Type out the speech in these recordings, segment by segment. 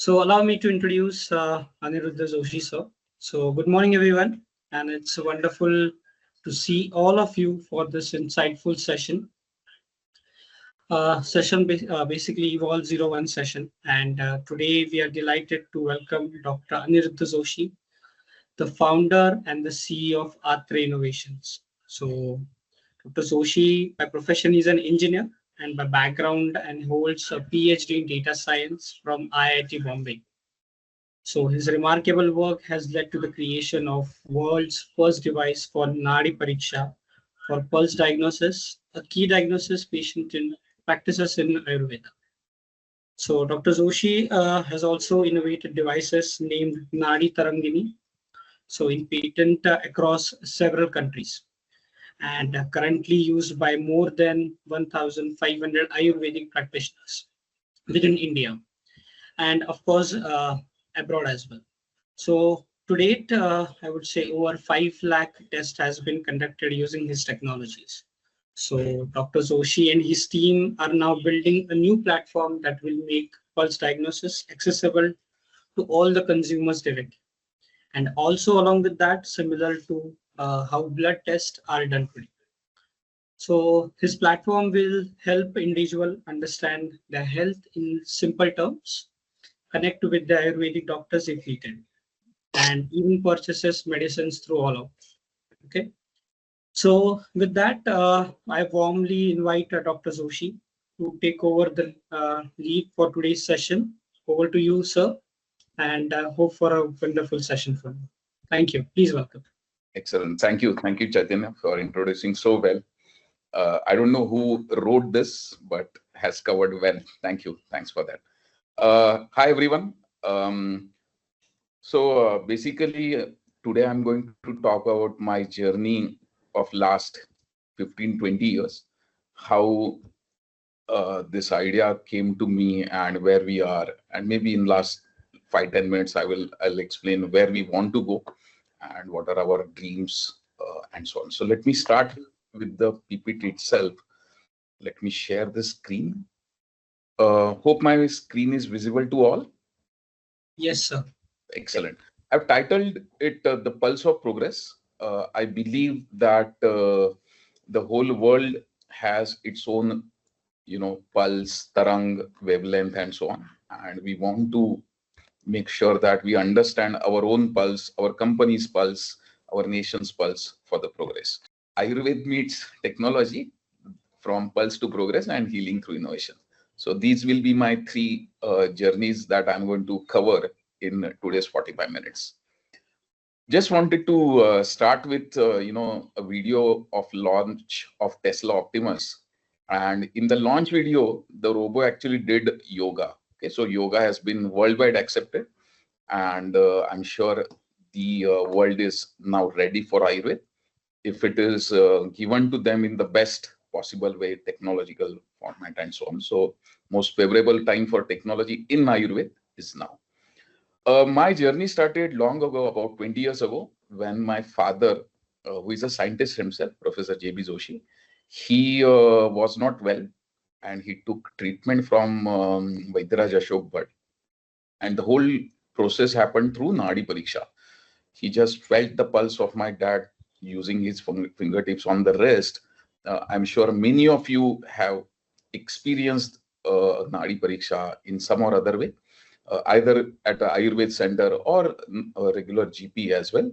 So allow me to introduce Aniruddha Joshi, sir. So good morning, everyone, and it's wonderful to see all of you for this insightful session. Basically Evolve 01 session, and today we are delighted to welcome Dr. Aniruddha Joshi, the founder and the CEO of Atreya Innovations. So Dr. Joshi, by profession, is an engineer and by background and holds a PhD in data science from IIT Bombay. So his remarkable work has led to the creation of world's first device for Nadi Pariksha for pulse diagnosis, a key diagnosis patient in practices in Ayurveda. So Dr. Joshi has also innovated devices named Nadi Tarangini, so in patent across several countries, and currently used by more than 1,500 Ayurvedic practitioners within India, and of course abroad as well. So to date, I would say over 5 lakh tests has been conducted using his technologies. So Dr. Joshi and his team are now building a new platform that will make pulse diagnosis accessible to all the consumers directly. And also along with that, similar to how blood tests are done today. So his platform will help individual understand their health in simple terms, connect with the Ayurvedic doctors if needed, and even purchases medicines through all of. Okay. So with that, I warmly invite Dr. Joshi to take over the lead for today's session. Over to you, sir, and hope for a wonderful session for you. Thank you. Please welcome. Excellent. Thank you, Chaitanya, for introducing so well. I don't know who wrote this, but has covered well. Thank you. Thanks for that. Hi, everyone. Basically, today I'm going to talk about my journey of last 15, 20 years, how this idea came to me and where we are. And maybe in last 5-10 minutes, I'll explain where we want to go and what are our dreams and so on. So let me start with the PPT itself. Let me share the screen. Hope my screen is visible to all. Yes, sir. Excellent. I've titled it The Pulse of Progress. I believe that the whole world has its own, pulse, tarang, wavelength, and so on. And we want to make sure that we understand our own pulse, our company's pulse, our nation's pulse for the progress. Ayurveda meets technology from pulse to progress and healing through innovation. So these will be my 3 journeys that I'm going to cover in today's 45 minutes. Just wanted to start with, a video of launch of Tesla Optimus. And in the launch video, the robot actually did yoga. Okay, so yoga has been worldwide accepted. And I'm sure the world is now ready for Ayurveda if it is given to them in the best possible way, technological format and so on. So most favorable time for technology in Ayurveda is now. My journey started long ago, about 20 years ago, when my father, who is a scientist himself, Professor J.B. Joshi, he was not well and he took treatment from Vaidraj Ashok Bhatt. And the whole process happened through Nadi Pariksha. He just felt the pulse of my dad using his fingertips on the wrist. I'm sure many of you have experienced Nadi Pariksha in some or other way, either at an Ayurveda center or a regular GP as well.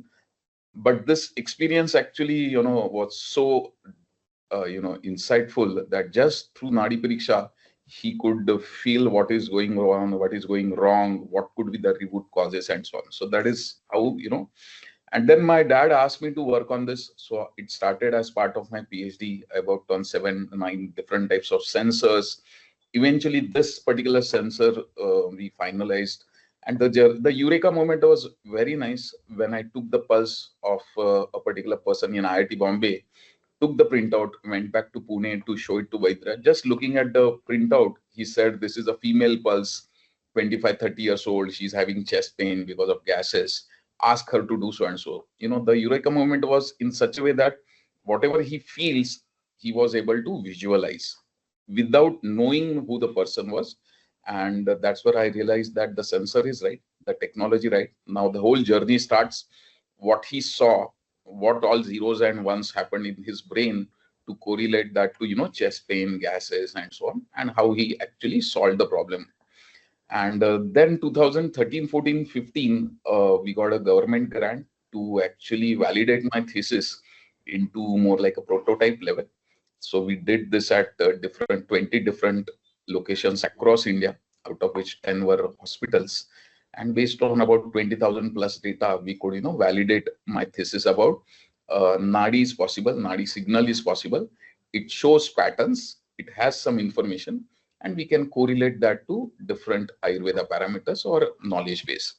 But this experience actually, was so, insightful that just through Nadi Pariksha, he could feel what is going on, what is going wrong, what could be the root causes and so on. So that is how, and then my dad asked me to work on this. So it started as part of my PhD. I worked on 7-9 different types of sensors. Eventually, this particular sensor we finalized. And the Eureka moment was very nice when I took the pulse of a particular person in IIT Bombay, took the printout, went back to Pune to show it to Vaidra. Just looking at the printout, he said, this is a female pulse, 25, 30 years old. She's having chest pain because of gases. Ask her to do so and so. The Eureka moment was in such a way that whatever he feels, he was able to visualize without knowing who the person was. And that's where I realized that the sensor is right, the technology right. Now the whole journey starts. What he saw, what all zeros and ones happened in his brain, to correlate that to chest pain, gases, and so on, and how he actually solved the problem. And then 2013, 14, 15, we got a government grant to actually validate my thesis into more like a prototype level. So we did this at different 20 different locations across India, out of which 10 were hospitals. And based on about 20,000 plus data, we could validate my thesis about Nadi is possible, Nadi signal is possible. It shows patterns, it has some information, and we can correlate that to different Ayurveda parameters or knowledge base.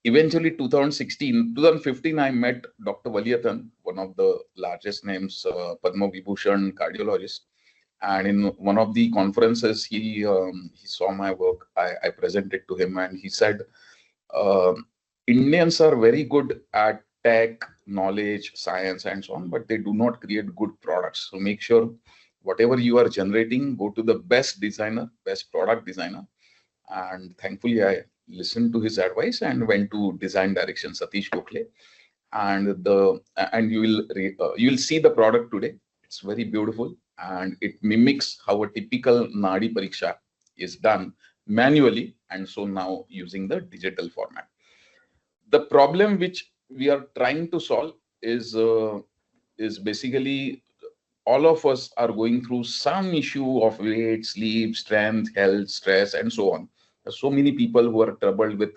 Eventually, 2016, 2015, I met Dr. Valiathan, one of the largest names, Padma Vibhushan cardiologist. And in one of the conferences, he saw my work. I presented to him, and he said, uh, Indians are very good at tech, knowledge, science, and so on, but they do not create good products. So make sure whatever you are generating, go to the best designer, best product designer. And thankfully, I listened to his advice and went to design direction, Satish Gokhale. And you will see the product today. It's very beautiful, and it mimics how a typical Nadi Pariksha is done manually, and so now using the digital format. The problem which we are trying to solve is basically all of us are going through some issue of weight, sleep, strength, health, stress, and so on. There's so many people who are troubled with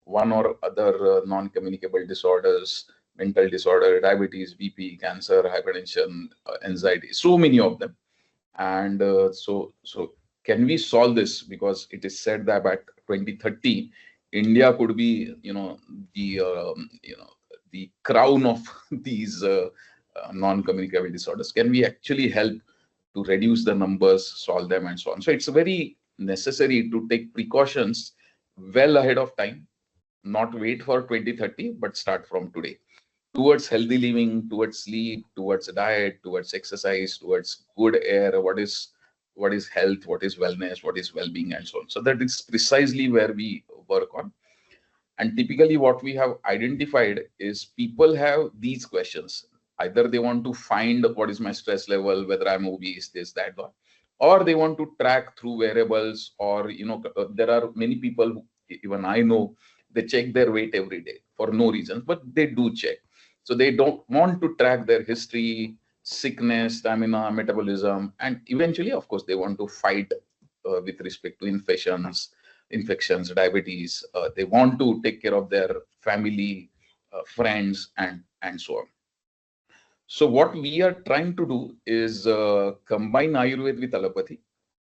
one or other non-communicable disorders, mental disorder, diabetes, BP, cancer, hypertension, anxiety, so many of them. And so can we solve this? Because it is said that by 2030, India could be, the crown of these non-communicable disorders. Can we actually help to reduce the numbers, solve them, and so on? So it's very necessary to take precautions well ahead of time, not wait for 2030, but start from today, towards healthy living, towards sleep, towards diet, towards exercise, towards good air. What is health, what is wellness, what is well-being, and so on. So that is precisely where we work on. And typically, what we have identified is people have these questions. Either they want to find what is my stress level, whether I'm obese, this, that, that, or they want to track through wearables, or there are many people who, even I know, they check their weight every day for no reason, but they do check. So they don't want to track their history, sickness, stamina, metabolism, and eventually, of course, they want to fight with respect to infections, diabetes. They want to take care of their family, friends, and so on. So what we are trying to do is combine Ayurveda with allopathy,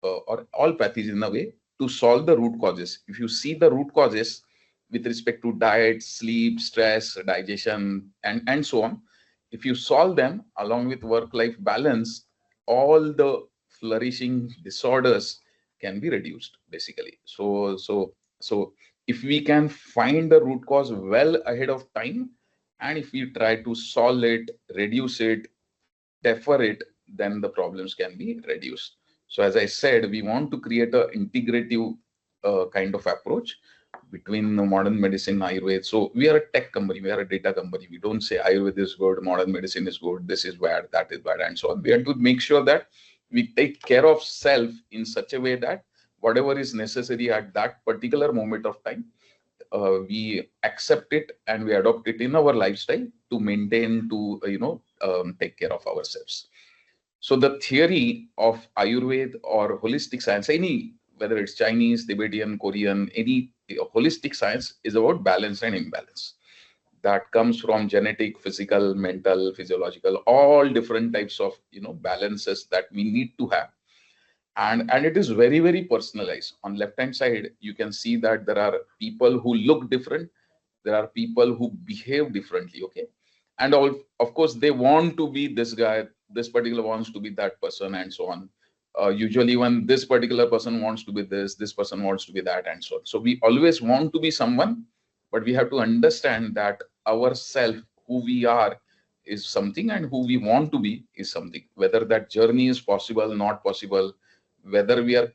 or all pathies in a way, to solve the root causes. If you see the root causes with respect to diet, sleep, stress, digestion, and so on, if you solve them along with work-life balance, all the flourishing disorders can be reduced, basically. So if we can find the root cause well ahead of time, and if we try to solve it, reduce it, defer it, then the problems can be reduced. So as I said, we want to create a integrative kind of approach between the modern medicine, Ayurveda. So we are a tech company, we are a data company. We don't say Ayurveda is good, modern medicine is good, this is bad, that is bad, and so on. We have to make sure that we take care of self in such a way that whatever is necessary at that particular moment of time, we accept it and we adopt it in our lifestyle to maintain, to take care of ourselves. So the theory of Ayurveda or holistic science, any, whether it's Chinese, Tibetan, Korean, any holistic science, is about balance and imbalance. That comes from genetic, physical, mental, physiological, all different types of balances that we need to have. And it is very, very personalized. On left hand side, you can see that there are people who look different, there are people who behave differently, okay, and all, of course, they want to be this guy, this particular wants to be that person, and so on. Usually when this particular person wants to be this person wants to be that, and so on. So we always want to be someone, but we have to understand that ourself, who we are, is something, and who we want to be is something. Whether that journey is possible, not possible, whether we are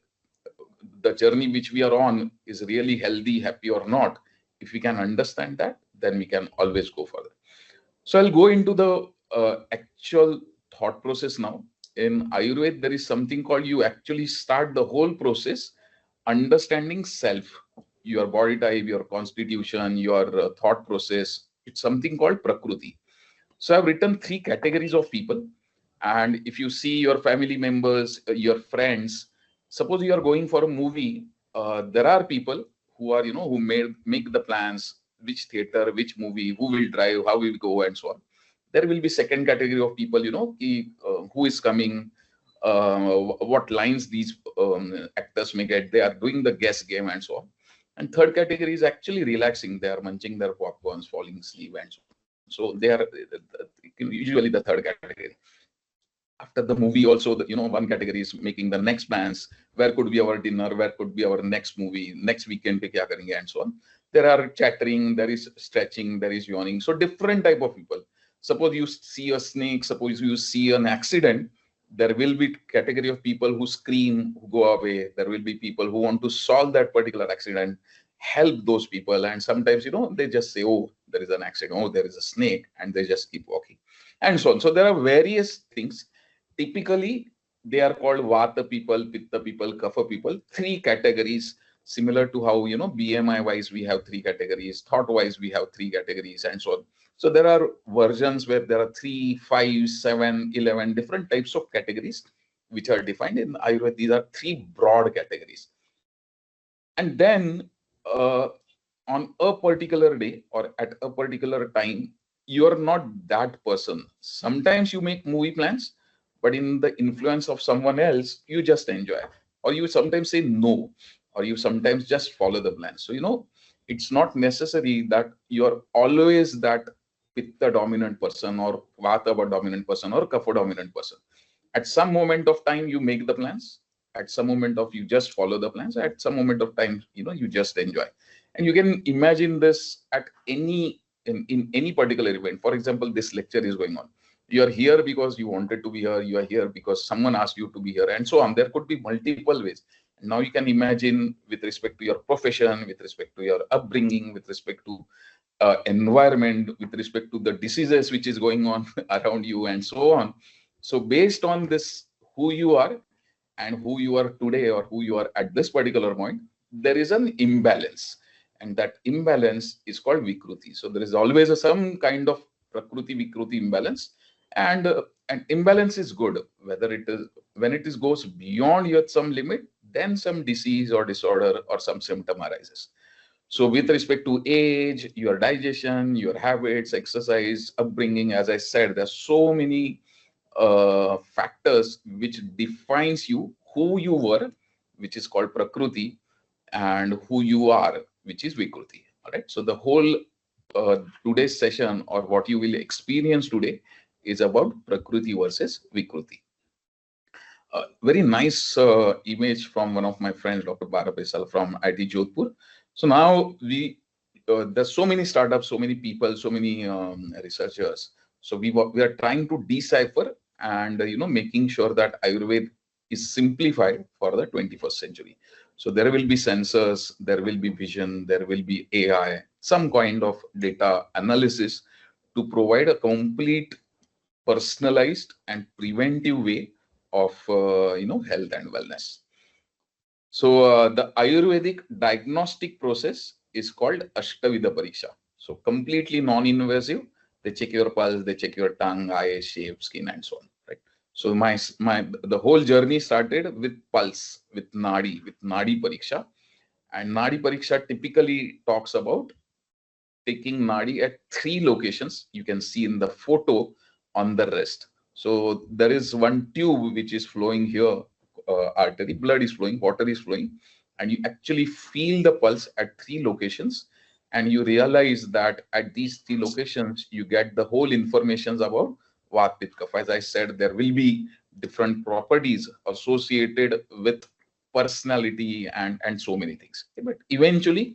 the journey which we are on is really healthy, happy or not. If we can understand that, then we can always go further. So I'll go into the actual thought process now. In Ayurveda, there is something called, you actually start the whole process understanding self, your body type, your constitution, your thought process. It's something called Prakriti. So I've written three categories of people. And if you see your family members, your friends, suppose you are going for a movie, there are people who are, who make the plans, which theater, which movie, who will drive, how we will go, and so on. There will be second category of people, who is coming, what lines these actors may get. They are doing the guess game and so on. And third category is actually relaxing. They are munching their popcorns, falling asleep, and so on. So they are usually the third category. After the movie also, one category is making the next plans. Where could be our dinner, where could be our next movie, next weekend pe kya karenge, and so on. There are chattering, there is stretching, there is yawning. So different type of people. Suppose you see a snake, suppose you see an accident, there will be category of people who scream, who go away. There will be people who want to solve that particular accident, help those people. And sometimes, they just say, oh, there is an accident, oh, there is a snake, and they just keep walking, and so on. So there are various things. Typically, they are called Vata people, Pitta people, Kapha people. Three categories, similar to how, BMI wise we have three categories, thought wise we have three categories, and so on. So there are versions where there are 3, 5, 7, 11 different types of categories which are defined in Ayurveda. These are three broad categories. And then on a particular day or at a particular time, you are not that person. Sometimes you make movie plans, but in the influence of someone else, you just enjoy. Or you sometimes say no, or you sometimes just follow the plan. So, it's not necessary that you're always that Pitta dominant person or Vata dominant person or Kapha dominant person. At some moment of time, you make the plans. At some moment of you just follow the plans. At some moment of time, you just enjoy. And you can imagine this at in any particular event. For example, this lecture is going on. You are here because you wanted to be here. You are here because someone asked you to be here, and so on. There could be multiple ways. Now you can imagine with respect to your profession, with respect to your upbringing, with respect to environment, with respect to the diseases which is going on around you, and so on. So based on this, who you are and who you are today, or who you are at this particular point, there is an imbalance, and that imbalance is called Vikruti. So there is always some kind of Prakriti Vikruti imbalance, and imbalance is good. Whether it is when it is goes beyond your some limit, then some disease or disorder or some symptom arises. So with respect to age, your digestion, your habits, exercise, upbringing, as I said, there's so many factors which defines you, who you were, which is called Prakriti, and who you are, which is Vikruti. All right. So the whole today's session, or what you will experience today, is about Prakriti versus Vikruti. Very nice image from one of my friends, Dr. Bara from IT Jodhpur. So now there's so many startups, so many people, so many researchers. So we are trying to decipher and making sure that Ayurveda is simplified for the 21st century. So there will be sensors, there will be vision, there will be AI, some kind of data analysis to provide a complete, personalized, and preventive way of health and wellness. So the Ayurvedic diagnostic process is called Nadi Pariksha. So completely non-invasive. They check your pulse, they check your tongue, eye shape, skin, and so on. Right. So the whole journey started with pulse, with Nadi Pariksha, and Nadi Pariksha typically talks about taking Nadi at three locations. You can see in the photo on the wrist. So there is one tube which is flowing here, artery, blood is flowing, water is flowing, and you actually feel the pulse at three locations, and you realize that at these three locations you get the whole information about Vat, Pitta, Kapha. As I said, there will be different properties associated with personality and so many things. Okay, but eventually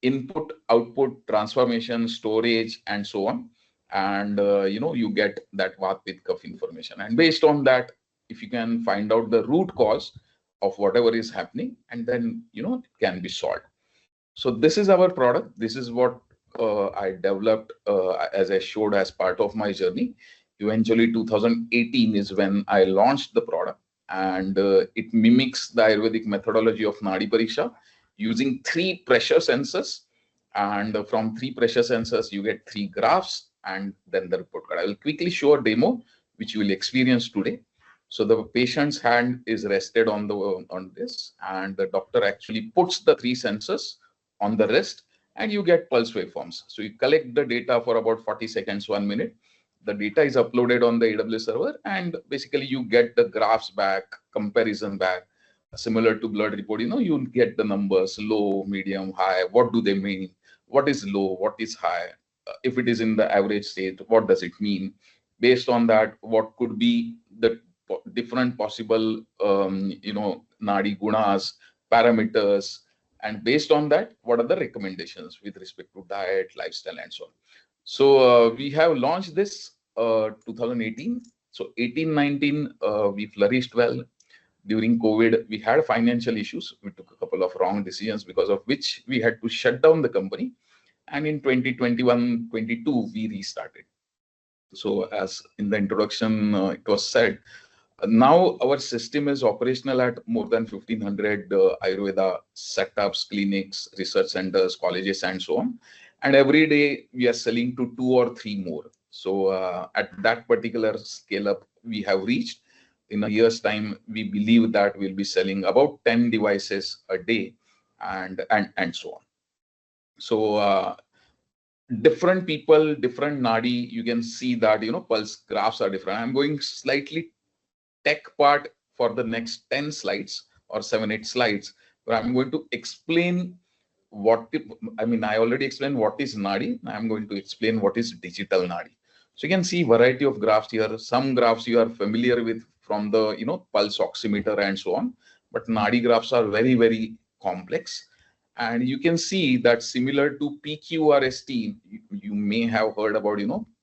input, output, transformation, storage, and so on. And you get that Vat, Pitta, Kapha information. And based on that, if you can find out the root cause, of whatever is happening, and then it can be solved. So this is our product. This is what I developed as I showed as part of my journey. Eventually, 2018 is when I launched the product, and it mimics the Ayurvedic methodology of Nadi Pariksha using three pressure sensors. And from three pressure sensors, you get three graphs and then the report card. I will quickly show a demo which you will experience today. So the patient's hand is rested on this, and the doctor actually puts the three sensors on the wrist, and you get pulse waveforms. So you collect the data for about 40 seconds, 1 minute. The data is uploaded on the AWS server, and basically you get the graphs back, comparison back, similar to blood report. You get the numbers, low, medium, high. What do they mean? What is low? What is high? If it is in the average state, what does it mean? Based on that, what could be the different possible, nadi gunas, parameters, and based on that, what are the recommendations with respect to diet, lifestyle, and so on. So we have launched this 2018. So 18-19, we flourished well. During COVID, we had financial issues. We took a couple of wrong decisions, because of which we had to shut down the company. And in 2021-22, we restarted. So as in the introduction, it was said, now our system is operational at more than 1,500 Ayurveda setups, clinics, research centers, colleges, and so on. And every day we are selling to 2 or 3 more. So at that particular scale up, we have reached. In a year's time, we believe that we'll be selling about 10 devices a day, and so on. So different people, different nadi, you can see that pulse graphs are different. I'm going slightly tech part for the next 10 slides or 7-8 slides, where I'm going to explain I already explained what is nadi. I'm going to explain what is digital nadi. So you can see variety of graphs here. Some graphs you are familiar with from the pulse oximeter and so on, but nadi graphs are very, very complex. And you can see that similar to PQRST, you may have heard about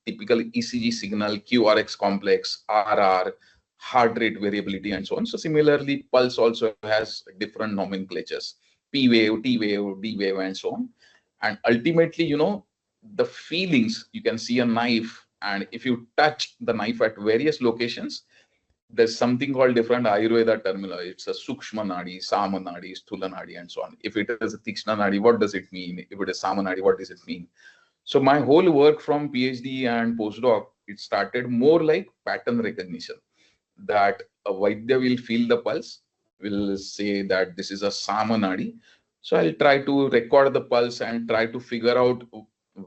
typical ECG signal, QRX complex, RR, heart rate variability, and so on. So similarly, pulse also has different nomenclatures: P wave, T wave, D wave, and so on. And ultimately, the feelings, you can see a knife, and if you touch the knife at various locations, there's something called different Ayurveda terminology. It's a Sukshma Nadi, Sama Nadi, Sthula Nadi, and so on. If it is a Tikshna Nadi, what does it mean? If it is Sama Nadi, what does it mean? So my whole work from PhD and postdoc, it started more like pattern recognition, that a Vaidya will feel the pulse, will say that this is a Sama Nadi. So I'll try to record the pulse and try to figure out,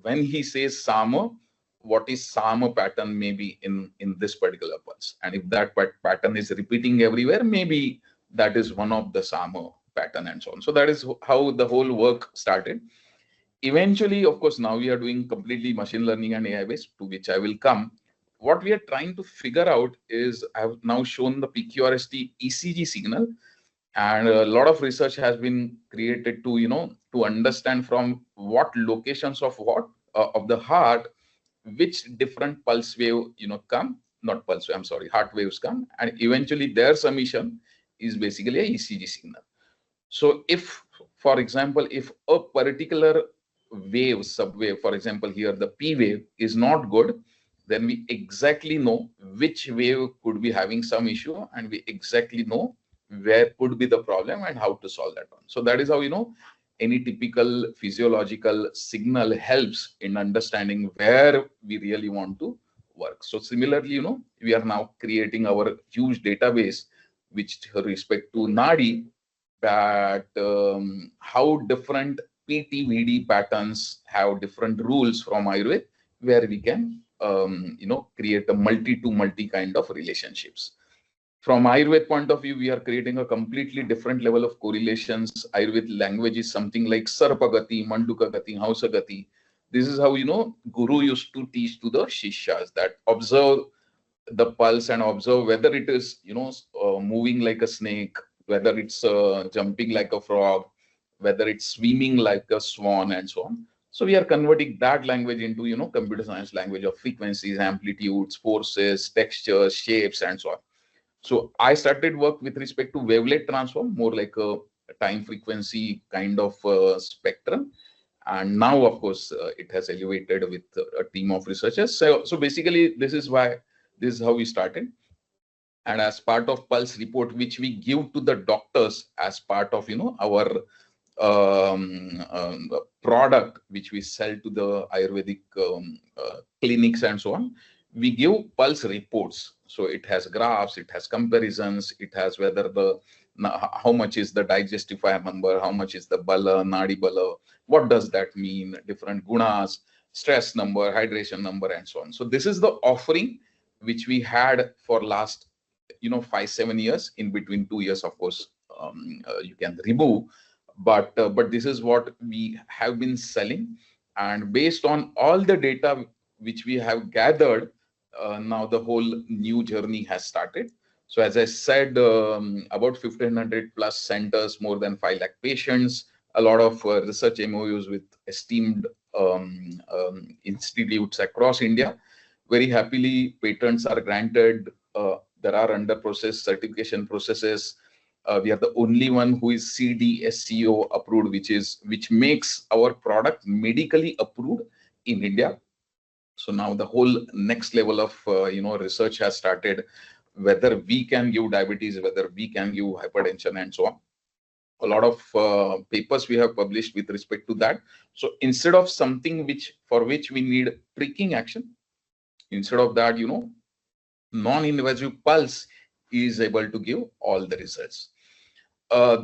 when he says Sama, what is Sama pattern maybe in this particular pulse. And if that pattern is repeating everywhere, maybe that is one of the Sama pattern, and so on. So that is how the whole work started. Eventually, of course, now we are doing completely machine learning and AI based, to which I will come. What we are trying to figure out is, I have now shown the PQRST ECG signal, and a lot of research has been created to understand from what locations of of the heart, which different pulse wave come, not pulse wave, I'm sorry, heart waves come, and eventually their summation is basically a ECG signal. So if, for example, if a particular wave, subwave, for example, here the P wave is not good, then we exactly know which wave could be having some issue, and we exactly know where could be the problem and how to solve that one. So that is how any typical physiological signal helps in understanding where we really want to work. So similarly, we are now creating our huge database, which respect to nadi, that how different PTVD patterns have different rules from Ayurveda, where we can create a multi-to-multi kind of relationships. From Ayurveda point of view, we are creating a completely different level of correlations. Ayurveda language is something like Sarpagati, Mandukagati, Hausagati. This is how Guru used to teach to the Shishyas, that observe the pulse and observe whether it is moving like a snake, whether it's jumping like a frog, whether it's swimming like a swan, and so on. So we are converting that language into computer science language of frequencies, amplitudes, forces, textures, shapes, and so on. So I started work with respect to wavelet transform, more like a time frequency kind of spectrum. And now, of course, it has elevated with a team of researchers. So basically, this is how we started. And as part of pulse report, which we give to the doctors as part of our product, which we sell to the Ayurvedic clinics and so on, we give pulse reports. So it has graphs, it has comparisons, it has whether how much is the digestifier number, how much is the bala, nadi bala, what does that mean, different gunas, stress number, hydration number, and so on. So this is the offering which we had for last 5-7 years. In between 2 years, of course, you can remove, but this is what we have been selling. And based on all the data which we have gathered, now the whole new journey has started. So as I said, about 1500 plus centers, more than 5 lakh patients, a lot of research MOUs with esteemed institutes across India. Very happily, patents are granted. There are under process certification processes. We are the only one who is CDSCO approved, which makes our product medically approved in India. So now the whole next level of research has started, whether we can give diabetes, whether we can give hypertension, and so on. A lot of papers we have published with respect to that. So instead of something for which we need pricking action, instead of that, non-invasive pulse is able to give all the results.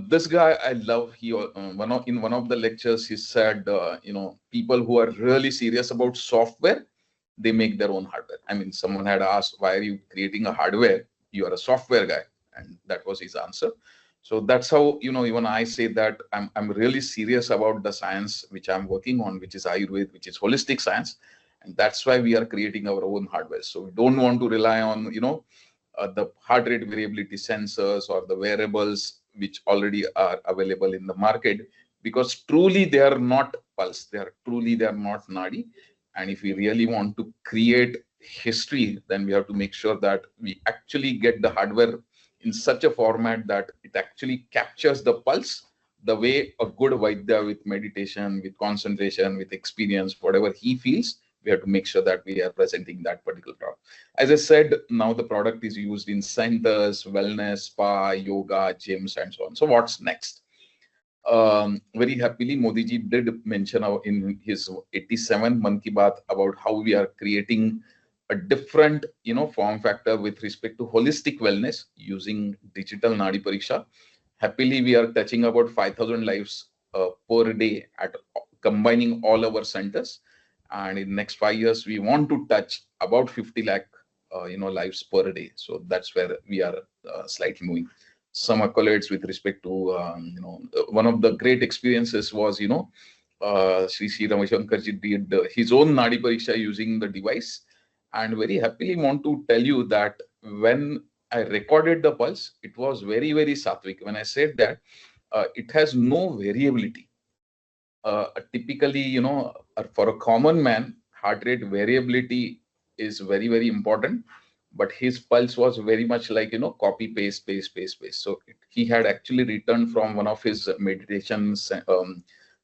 This guy I love. In one of the lectures he said, people who are really serious about software, they make their own hardware. I mean, someone had asked, why are you creating a hardware? You are a software guy, and that was his answer. So that's how even I say that I'm really serious about the science which I'm working on, which is Ayurveda, which is holistic science, and that's why we are creating our own hardware. So we don't want to rely on the heart rate variability sensors or the wearables which already are available in the market, because truly they are not pulse, they are not nadi. And if we really want to create history, then we have to make sure that we actually get the hardware in such a format that it actually captures the pulse the way a good Vaidya, with meditation, with concentration, with experience, whatever he feels, we have to make sure that we are presenting that particular product. As I said, now the product is used in centers, wellness, spa, yoga, gyms, and so on. So what's next? Very happily, Modi ji did mention in his 87 Mann Ki Baat about how we are creating a different, form factor with respect to holistic wellness using digital Nadi Pariksha. Happily, we are touching about 5,000 lives per day at combining all our centers. And in next 5 years, we want to touch about 50 lakh, lives per day. So that's where we are slightly moving. Some accolades with respect to, one of the great experiences was, Sri Ramashankarji did his own Nadi Pariksha using the device. And very happily want to tell you that when I recorded the pulse, it was very, very sattvic. When I said that, it has no variability. Typically, for a common man, heart rate variability is very, very important. But his pulse was very much like, copy, paste, paste, paste, paste. So he had actually returned from one of his meditation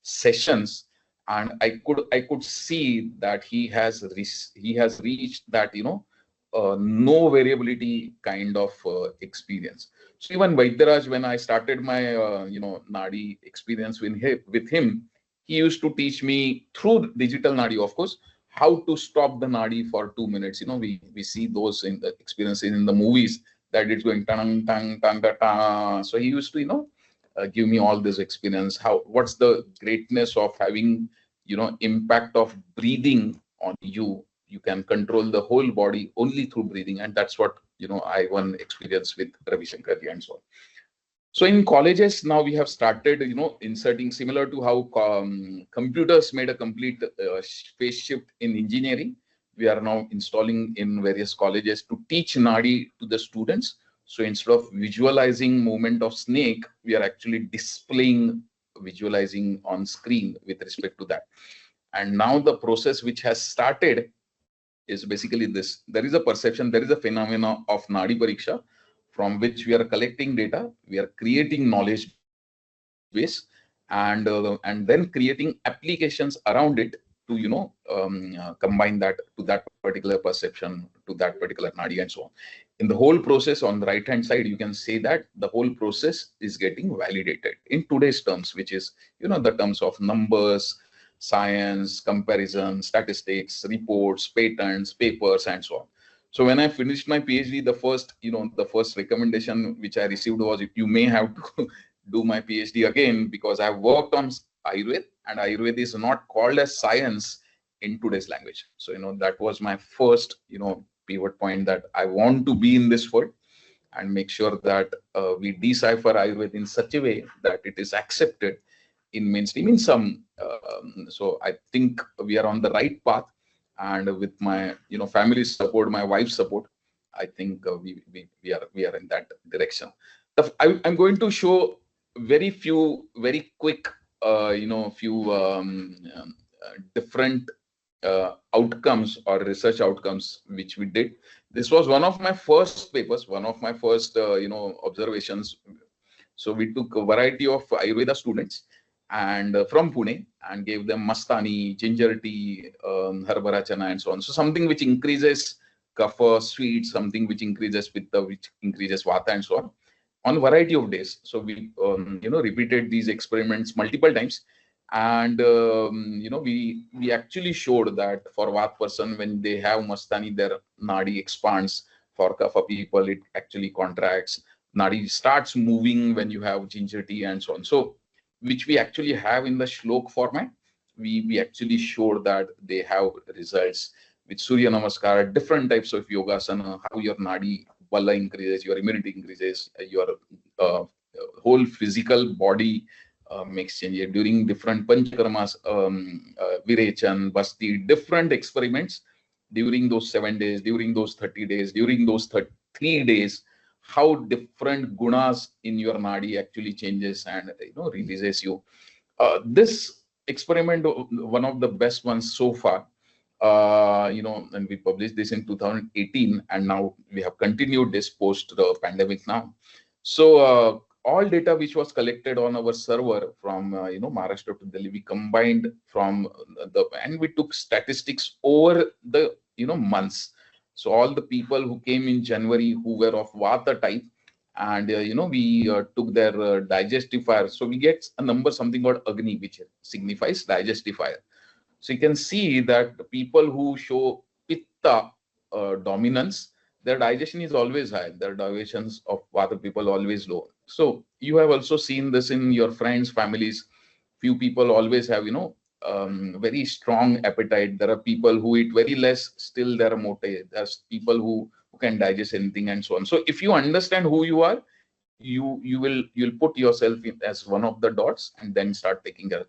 sessions, and I could see that he has reached that, no variability kind of experience. So even Vaidyaraj, when I started my, Nadi experience with him, he used to teach me through digital Nadi, of course, how to stop the Nadi for 2 minutes. We see those in the experiences in the movies that it's going tang tang tang ta ta. So he used to, give me all this experience. What's the greatness of having, impact of breathing on you. You can control the whole body only through breathing, and that's what I one experience with Ravi Shankar and so on. So in colleges now we have started, inserting, similar to how computers made a complete phase shift in engineering. We are now installing in various colleges to teach Nadi to the students. So instead of visualizing movement of snake, we are actually displaying, visualizing on screen with respect to that. And now the process which has started is basically this. There is a perception, there is a phenomena of Nadi Pariksha from which we are collecting data, we are creating knowledge base, and then creating applications around it to combine that to that particular perception, to that particular nadi, and so on. In the whole process, on the right hand side, you can say that the whole process is getting validated in today's terms, which is the terms of numbers, science, comparison, statistics, reports, patents, papers, and so on. So when I finished my PhD, the first recommendation which I received was, you may have to do my PhD again, because I've worked on Ayurveda, and Ayurveda is not called as science in today's language. So that was my first pivot point, that I want to be in this world and make sure that we decipher Ayurveda in such a way that it is accepted in mainstream in some. So I think we are on the right path, and with my family's support, my wife's support, I think we are in that direction. I'm going to show very quick few different outcomes or research outcomes which we did. This was one of my first papers, one of my first observations. So we took a variety of Ayurveda students and from Pune, and gave them mastani, ginger tea, harbara chana, and so on. So something which increases kapha, sweet, something which increases pitta, which increases vata, and so on variety of days. So we repeated these experiments multiple times, and we actually showed that for Vat person, when they have mastani, their nadi expands. For kapha people, it actually contracts. Nadi starts moving when you have ginger tea, and so on. So which we actually have in the shlok format. We actually showed that they have results with Surya Namaskar, different types of yogasana, how your nadi bala increases, your immunity increases, your whole physical body makes change during different panchakarmas, Virechan, Basti, different experiments during those 7 days, during those 30 days, during those 3 days, how different gunas in your nadi actually changes and releases you. This experiment, one of the best ones so far, and we published this in 2018, and now we have continued this post the pandemic now. So all data which was collected on our server from Maharashtra to Delhi, we combined from and we took statistics over the months. So all the people who came in January who were of Vata type, and we took their digestive fire. So we get a number, something called Agni, which signifies digestive fire. So you can see that the people who show Pitta dominance, their digestion is always high. Their digestions of Vata people always low. So you have also seen this in your friends, families. Few people always have very strong appetite. There are people who eat very less, still they're mote. There's people who can digest anything, and so on. So if you understand who you are, you'll put yourself in as one of the dots, and then start taking care of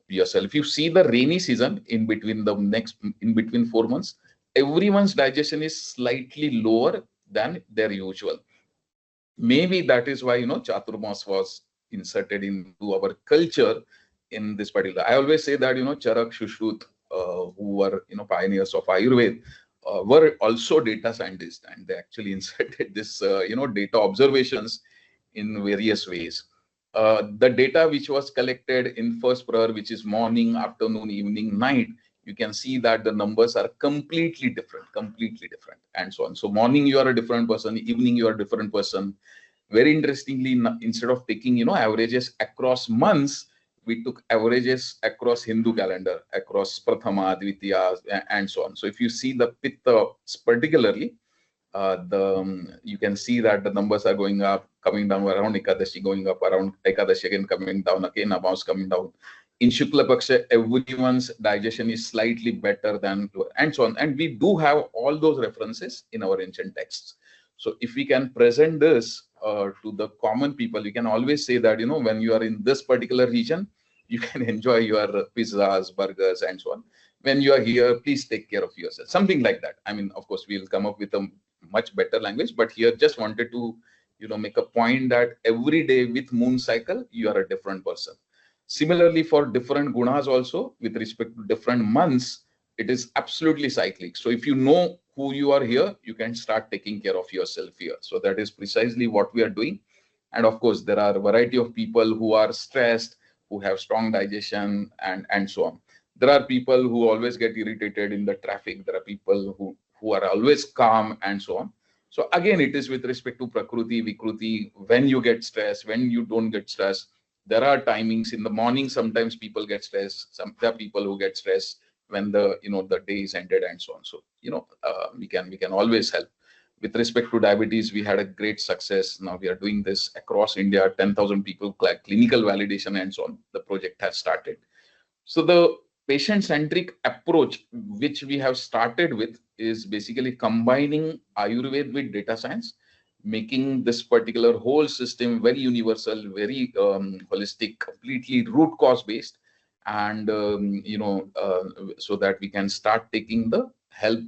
yourself. If you see the rainy season in between 4 months, everyone's digestion is slightly lower than their usual. Maybe that is why Chaturmas was inserted into our culture in this particular. I always say that Charak, Shushruth, who were pioneers of Ayurveda, were also data scientists, and they actually inserted this data observations in various ways. The data which was collected in first prayer, which is morning, afternoon, evening, night, you can see that the numbers are completely different, and so on. So morning you are a different person, evening you are a different person. Very interestingly, instead of taking averages across months, we took averages across Hindu calendar, across Prathama, Dvitiya, and so on. So if you see the Pitta particularly, you can see that the numbers are going up, coming down around Ekadashi, going up around Ekadashi, again coming down, again Amavas coming down. In Shukla Paksha, everyone's digestion is slightly better than, and so on. And we do have all those references in our ancient texts. So if we can present this to the common people, you can always say that, when you are in this particular region, you can enjoy your pizzas, burgers, and so on. When you are here, please take care of yourself. Something like that. I mean, of course, we'll come up with a much better language, but here just wanted to, make a point that every day with moon cycle, you are a different person. Similarly, for different gunas also, with respect to different months, it is absolutely cyclic. So if you know who you are here, you can start taking care of yourself here. So that is precisely what we are doing. And of course, there are a variety of people who are stressed, who have strong digestion, and so on. There are people who always get irritated in the traffic. There are people who are always calm, and so on. So again, it is with respect to Prakriti, Vikruti, when you get stressed, when you don't get stressed. There are timings in the morning. Sometimes people get stressed. There are people who get stressed when the day is ended, and so on. So we can always help. With respect to diabetes, we had a great success. Now we are doing this across India, 10,000 people, clinical validation, and so on. The project has started. So the patient-centric approach which we have started with is basically combining Ayurveda with data science, making this particular whole system very universal, very holistic, completely root cause based, and so that we can start taking the help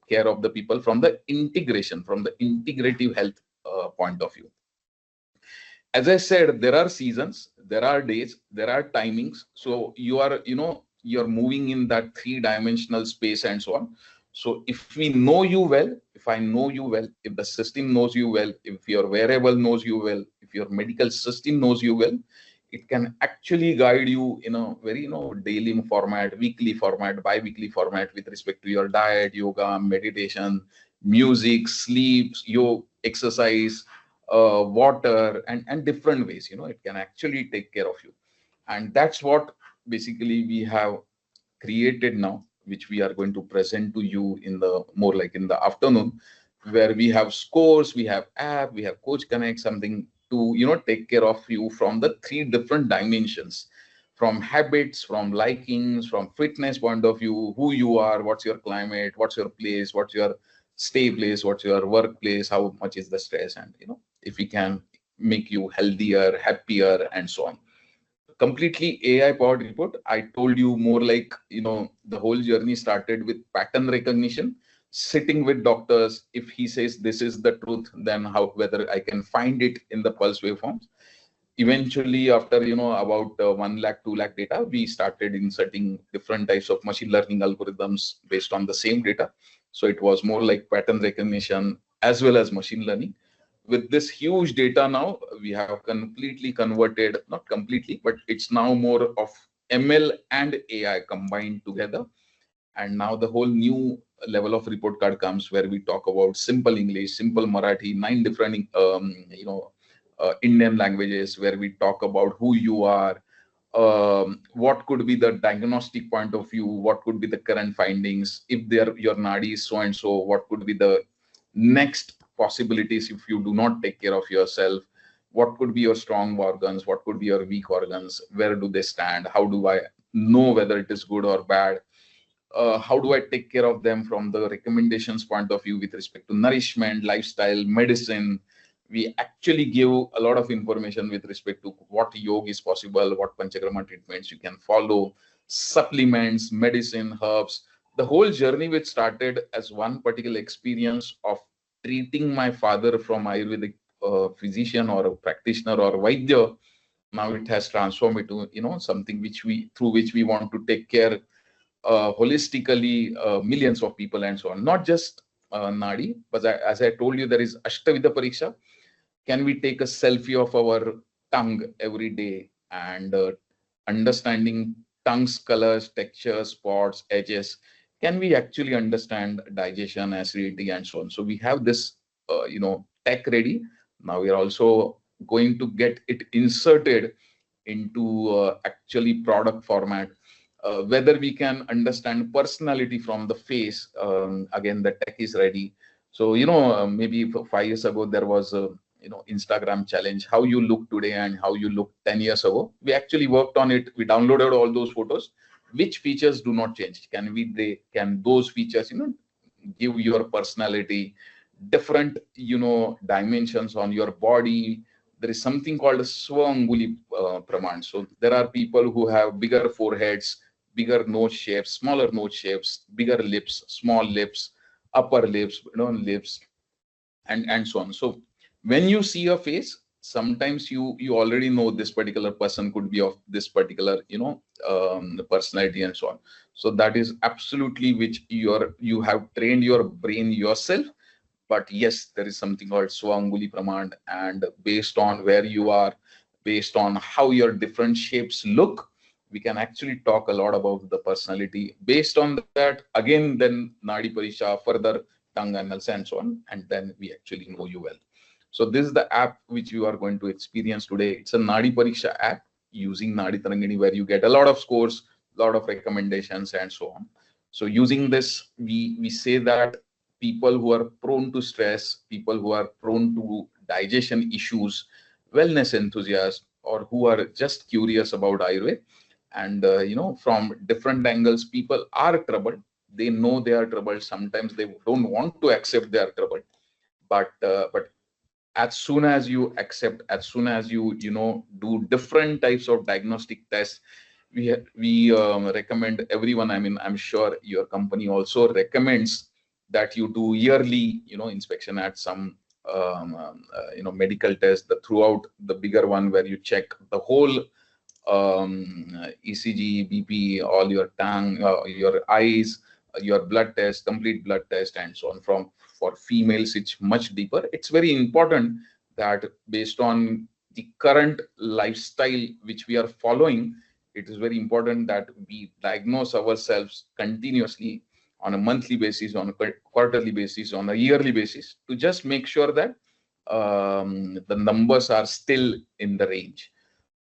care of the people from the integration, from the integrative health point of view. As I said, there are seasons, there are days, there are timings. So you're moving in that three-dimensional space, and so on. So if we know you well, if I know you well, if the system knows you well, if your wearable knows you well, if your medical system knows you well, it can actually guide you in a very daily format, weekly format, bi-weekly format, with respect to your diet, yoga, meditation, music, sleep, yoga, exercise, water, and different ways. It can actually take care of you. And that's what basically we have created now, which we are going to present to you in the more like in the afternoon, where we have scores, we have app, we have Coach Connect, something to take care of you from the three different dimensions, from habits, from likings, from fitness point of view, who you are, what's your climate, what's your place, what's your stay place, what's your workplace, how much is the stress, and if we can make you healthier, happier, and so on. Completely AI powered report. I told you more like, the whole journey started with pattern recognition, sitting with doctors. If he says this is the truth, then whether I can find it in the pulse waveforms. Eventually, after about 1 lakh 2 lakh data, we started inserting different types of machine learning algorithms based on the same data. So it was more like pattern recognition as well as machine learning. With this huge data now, we have completely converted, not completely, but it's now more of ML and AI combined together. And now the whole new level of report card comes, where we talk about simple English, simple Marathi, 9 different Indian languages, where we talk about who you are, what could be the diagnostic point of view, what could be the current findings, if your nadi is so and so, what could be the next possibilities if you do not take care of yourself, what could be your strong organs, what could be your weak organs, where do they stand, how do I know whether it is good or bad, how do I take care of them from the recommendations point of view with respect to nourishment, lifestyle, medicine. We actually give a lot of information with respect to what yoga is possible, what panchakarma treatments you can follow, supplements, medicine, herbs. The whole journey which started as one particular experience of treating my father from Ayurvedic physician or a practitioner or Vaidya, now it has transformed into something through which we want to take care holistically millions of people, and so on. Not just Nadi, but as I told you, there is Nadi Pariksha. Can we take a selfie of our tongue every day, and understanding tongue's colors, textures, spots, edges? Can we actually understand digestion, acidity, and so on? So we have this, tech ready. Now we are also going to get it inserted into actually product format. Whether we can understand personality from the face, again, the tech is ready. So maybe 5 years ago there was a Instagram challenge, how you look today and how you look 10 years ago. We actually worked on it. We downloaded all those photos. Which features do not change? Can those features give your personality different dimensions on your body? There is something called a Swanguli Praman. So there are people who have bigger foreheads, bigger nose shapes, smaller nose shapes, bigger lips, small lips, upper lips, lips, and so on. So when you see a face, sometimes you already know this particular person could be of this particular, personality and so on. So that is absolutely which you have trained your brain yourself. But yes, there is something called Swanguli Pramand, and based on where you are, based on how your different shapes look, we can actually talk a lot about the personality. Based on that, again, then Nadi Pariksha, further tongue analysis and so on, and then we actually know you well. So this is the app which you are going to experience today. It's a Nadi Pariksha app using Nadi Tarangini, where you get a lot of scores, a lot of recommendations, and so on. So using this, we say that people who are prone to stress, people who are prone to digestion issues, wellness enthusiasts, or who are just curious about Ayurveda, and from different angles, people are troubled. They know they are troubled. Sometimes they don't want to accept they are troubled, but as soon as you accept, as soon as you do different types of diagnostic tests, we recommend everyone. I mean, I'm sure your company also recommends that you do yearly inspection at some medical test, the throughout the bigger one, where you check the whole ECG, BP, all your tongue, your eyes, your blood test, complete blood test, and so on. From For females, it's much deeper. It's very important that based on the current lifestyle which we are following, it is very important that we diagnose ourselves continuously on a monthly basis, on a quarterly basis, on a yearly basis, to just make sure that the numbers are still in the range.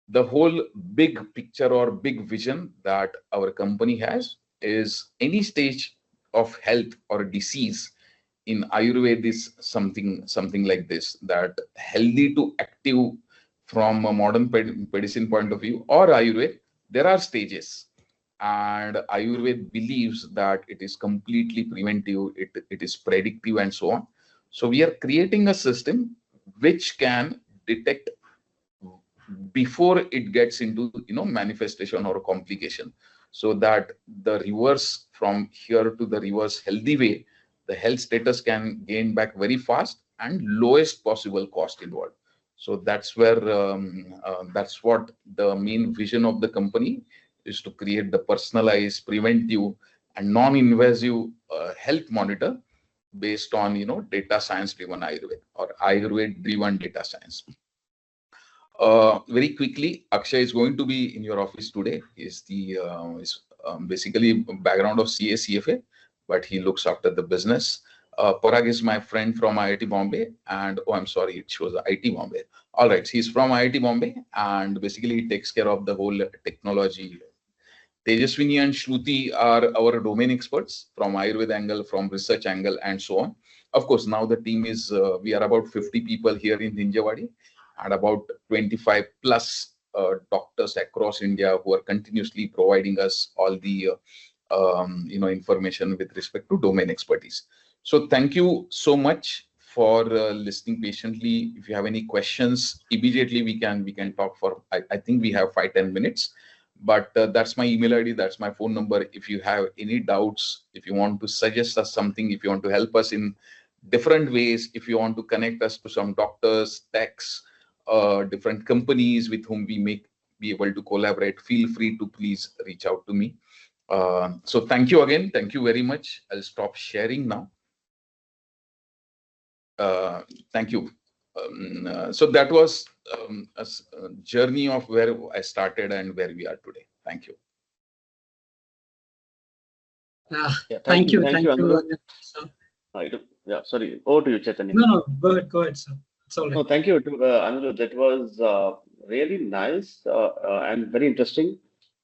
The whole big picture or big vision that our company has is any stage of health or disease in Ayurveda is something like this, that healthy to active from a modern medicine point of view or Ayurveda, there are stages. And Ayurveda believes that it is completely preventive, it is predictive, and so on. So we are creating a system which can detect before it gets into manifestation or complication, so that the reverse, from here to the reverse healthy way, the health status can gain back very fast and lowest possible cost involved. So that's where that's what the main vision of the company is, to create the personalized, preventive, and non-invasive health monitor based on data science driven Ayurveda, or Ayurveda driven data science. Very quickly, Akshay is going to be in your office today. He's basically background of CA, CFA, but he looks after the business. Parag is my friend from IIT Bombay, and I'm sorry, it shows IT Bombay. All right, he's from IIT Bombay, and basically he takes care of the whole technology. Tejaswini and Shruti are our domain experts from Ayurveda angle, from research angle, and so on. Of course, now the team is, we are about 50 people here in Hinjawadi, and about 25 plus doctors across India who are continuously providing us all the information with respect to domain expertise. So thank you so much for listening patiently. If you have any questions, immediately we can talk for, I think we have 5-10 minutes. But that's my email ID, that's my phone number. If you have any doubts, if you want to suggest us something, if you want to help us in different ways, if you want to connect us to some doctors, techs, different companies with whom we may be able to collaborate, feel free to please reach out to me. So thank you again. Thank you very much. I'll stop sharing now. Thank you. So that was a journey of where I started and where we are today. Thank you. Thank you. Thank you, Aniruddha. Yeah, sorry. Over to you, Chaitanya. No, go ahead, sir. It's all right. No, thank you to Aniruddha. That was really nice and very interesting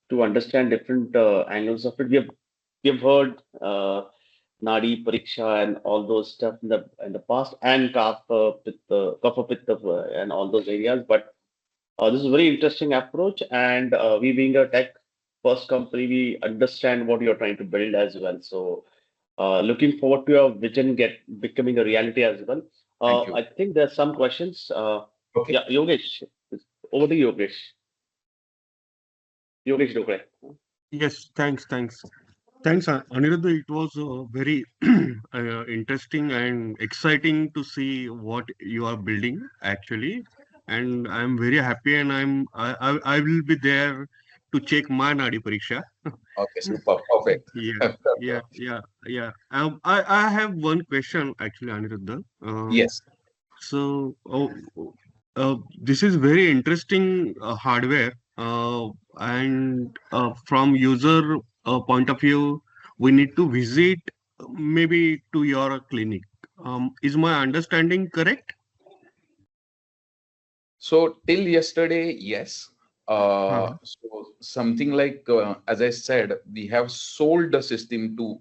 to understand different angles of it. We have heard Nadi Pariksha and all those stuff in the past, and Kapha Pitta and all those areas. But this is a very interesting approach, and we being a tech first company, we understand what you're trying to build as well. So looking forward to your vision becoming a reality as well. Thank you. I think there's some questions. Okay. Yeah, Yogesh, over to Yogesh. Yogesh Dokre. Yes, thanks, Aniruddha. It was very interesting and exciting to see what you are building actually. and I'm very happy, and I will be there to check my Nadi Pariksha. Okay, super, perfect. Yeah, yeah, yeah, yeah. I have one question actually, Aniruddha. Yes. So, this is very interesting hardware, and from user point of view, we need to visit maybe to your clinic. Is my understanding correct? So till yesterday, yes. Uh-huh. So something like, as I said, we have sold the system to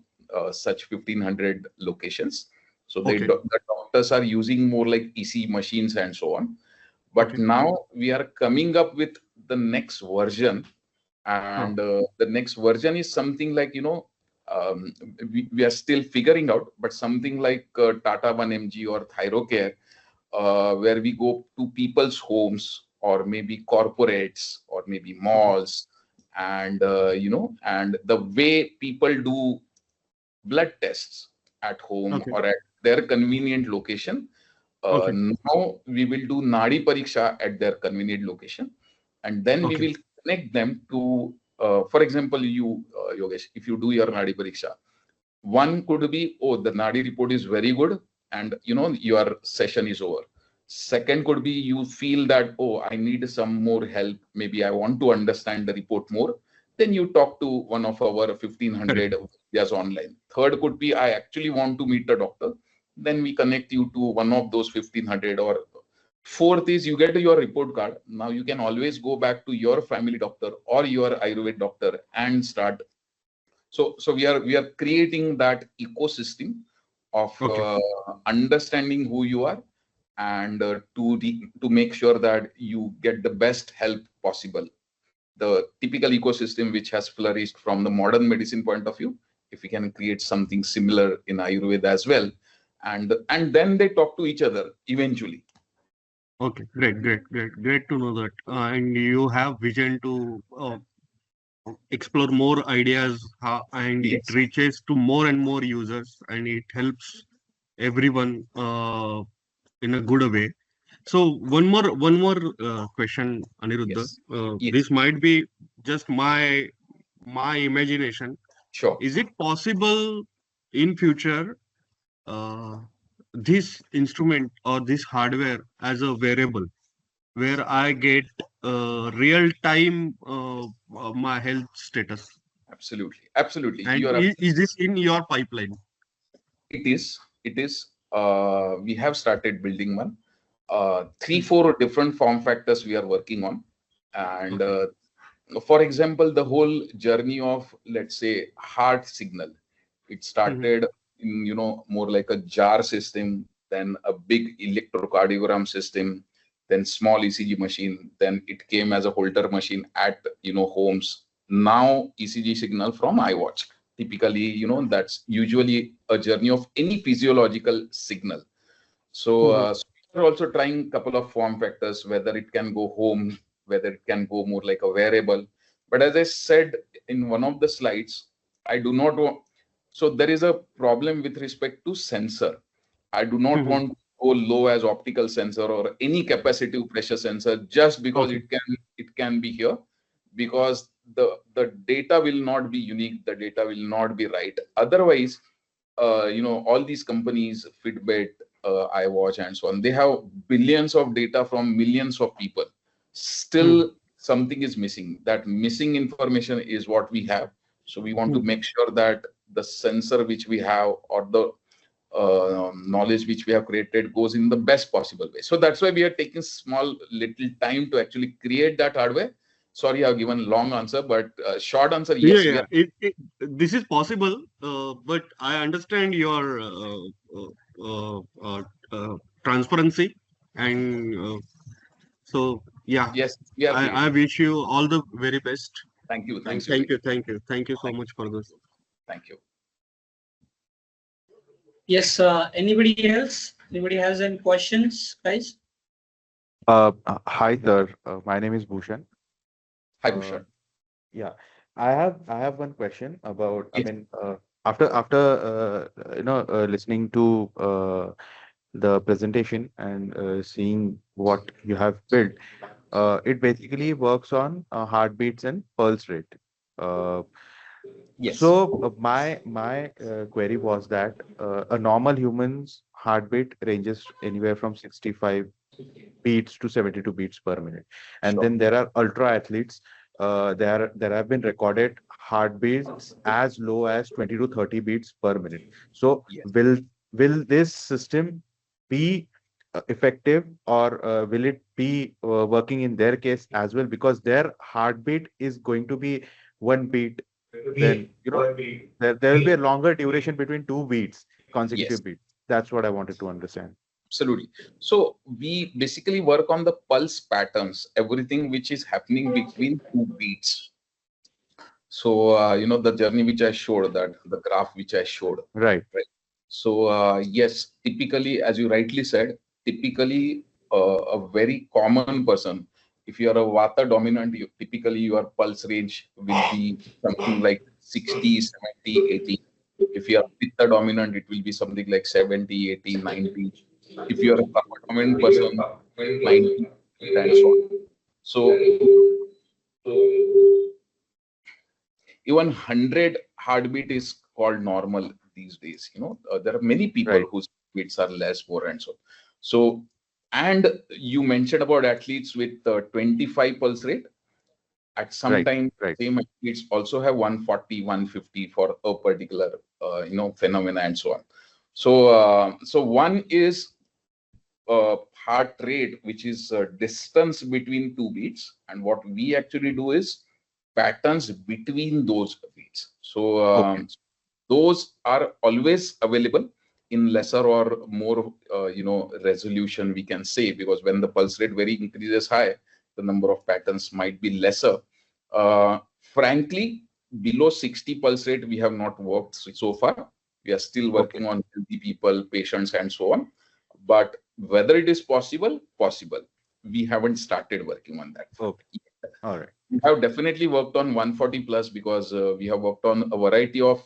such 1,500 locations. So Okay, the doctors are using more like EC machines and so on. But okay, now we are coming up with the next version, huh, and the next version is something like, we are still figuring out, but something like Tata 1mg or Thyrocare, where we go to people's homes or maybe corporates or maybe okay, malls, and and the way people do blood tests at home okay, or at their convenient location. okay, Now we will do Nadi Pariksha at their convenient location, and then we okay, will connect them to, for example, you, Yogesh, if you do your Nadi Pariksha, one could be, oh, the Nadi report is very good, and your session is over. Second could be you feel that, oh, I need some more help. Maybe I want to understand the report more. Then you talk to one of our correct. 1,500 yes online. Third could be I actually want to meet the doctor. Then we connect you to one of those 1,500. Or fourth is you get your report card. Now you can always go back to your family doctor or your Ayurvedic doctor and start. So we are creating that ecosystem of Okay, understanding who you are, and to make sure that you get the best help possible. The typical ecosystem which has flourished from the modern medicine point of view, if we can create something similar in Ayurveda as well, and then they talk to each other eventually. okay, great, great, great, great to know that. And you have vision to explore more ideas, and it Yes. reaches to more and more users, and it helps everyone in a good way. So one more question, Aniruddha. Yes. Yes. This might be just my imagination. Sure. Is it possible in future uh, this instrument or this hardware as a wearable where I get real time my health status? Absolutely. Absolutely. And You are is this in your pipeline? It is. It is. We have started building one. Three, Mm. four different form factors we are working on. And Okay. for example, the whole journey of, let's say, heart signal, it Mhm. started in, more like a jar system, then a big electrocardiogram system, then small ECG machine, then it came as a Holter machine at, homes. Now ECG signal from iWatch. Typically, that's usually a journey of any physiological signal. So, Mhm. we're also trying a couple of form factors, whether it can go home, whether it can go more like a wearable. But as I said in one of the slides, I do not want. So there is a problem with respect to sensor. I do not Mhm. want to go low as optical sensor or any capacitive pressure sensor just because Okay. it can be here, because the data will not be unique, the data will not be right. Otherwise, all these companies, Fitbit, iWatch, and so on, they have billions of data from millions of people. Mhm. Still, something is missing. That missing information is what we have. So we want to Mhm. make sure that the sensor which we have, or the knowledge which we have created, goes in the best possible way. So that's why we are taking small little time to actually create that hardware. Sorry, I've given long answer, but short answer, Yeah, yes, we yeah. are. This is possible, but I understand your uh, uh, uh, uh, transparency, and so yeah, Yes, we are I creating. wish you all the very best, Thank you. and Thanks, thank Yogesh. you, thank you, thank you so Thank much for this. you. Thank you. Yes, anybody else? Anybody has any questions, guys? Hi, sir. My name is Bhushan. Hi, Uh, Bhushan. yeah, I have one question about. I Yes. mean, after listening to the presentation and seeing what you have built. It basically works on heartbeats and pulse rate. Uh, Yes. my query was that a normal human's heartbeat ranges anywhere from 65 beats to 72 beats per minute. And Sure. then there are ultra athletes. There have been recorded heartbeats as low as 20 to 30 beats per minute. So Yes. will this system be effective, or will it be working in their case as well? Because their heartbeat is going to be one beat. Then there will be a longer duration between two beats, Yes. consecutive beats. That's what I wanted to understand. Absolutely. So we basically work on the pulse patterns, everything which is happening between two beats. So the journey which I showed, that the graph which I showed, Right. right? So yes, typically, as you rightly said, typically a very common person, if you are a Vata dominant, typically your pulse range will be something like 60, 70, 80. If you are Pitta dominant, it will be something like 70, 80, 90. If you are a Kapha dominant person, 90, and so on. So even 100 heartbeat is called normal these days. There are many people Right. whose beats are less, more, and so on. So, and you mentioned about athletes with 25 pulse rate. At some Right. time, Right. same athletes also have 140, 150 for a particular phenomena and so on. So one is heart rate, which is distance between two beats, and what we actually do is patterns between those beats. So Okay. those are always available in lesser or more resolution, we can say, because when the pulse rate very increases high, the number of patterns might be lesser. Frankly, below 60 pulse rate we have not worked so far. We are still Okay. working on healthy people, patients, and so on. But whether it is possible, we haven't started working on that. Okay. All right. We have definitely worked on 140 plus, because we have worked on a variety of